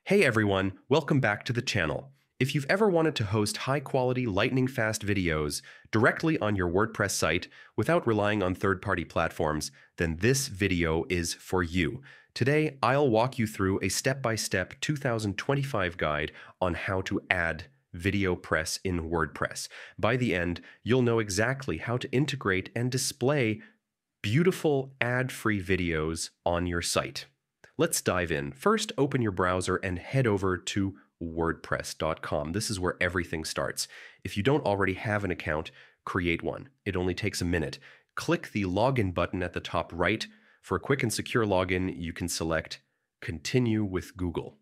Hey everyone, welcome back to the channel. If you've ever wanted to host high-quality, lightning-fast videos directly on your WordPress site without relying on third-party platforms, then this video is for you. Today, I'll walk you through a step-by-step 2025 guide on how to add Videopress in WordPress. By the end, you'll know exactly how to integrate and display beautiful ad-free videos on your site. Let's dive in. First, open your browser and head over to wordpress.com. This is where everything starts. If you don't already have an account, create one. It only takes a minute. Click the login button at the top right. For a quick and secure login, you can select Continue with Google.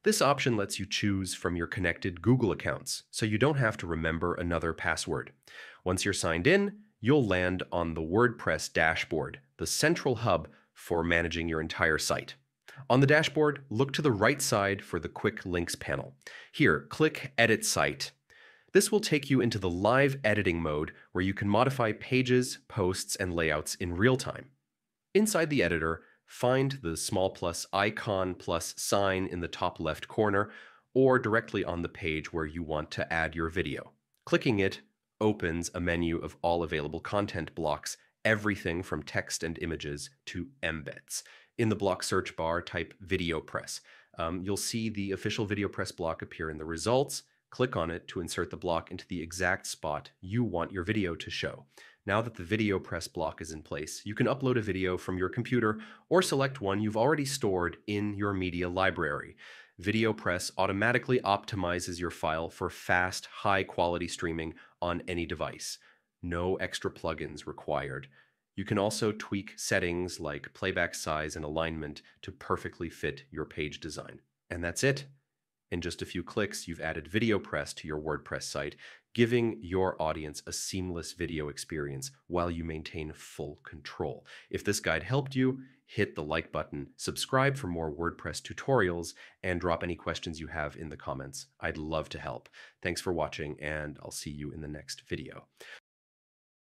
This option lets you choose from your connected Google accounts, so you don't have to remember another password. Once you're signed in, you'll land on the WordPress dashboard, the central hub for managing your entire site. On the dashboard, look to the right side for the Quick Links panel. Here, click Edit Site. This will take you into the live editing mode where you can modify pages, posts, and layouts in real time. Inside the editor, find the small plus icon plus sign in the top left corner or directly on the page where you want to add your video. Clicking it opens a menu of all available content blocks, everything from text and images to embeds. In the block search bar, type Videopress. You'll see the official Videopress block appear in the results. Click on it to insert the block into the exact spot you want your video to show. Now that the Videopress block is in place, you can upload a video from your computer or select one you've already stored in your media library. Videopress automatically optimizes your file for fast, high-quality streaming on any device. No extra plugins required. You can also tweak settings like playback size and alignment to perfectly fit your page design. And that's it. In just a few clicks, you've added Videopress to your WordPress site, giving your audience a seamless video experience while you maintain full control. If this guide helped you, hit the like button, subscribe for more WordPress tutorials, and drop any questions you have in the comments. I'd love to help. Thanks for watching, and I'll see you in the next video.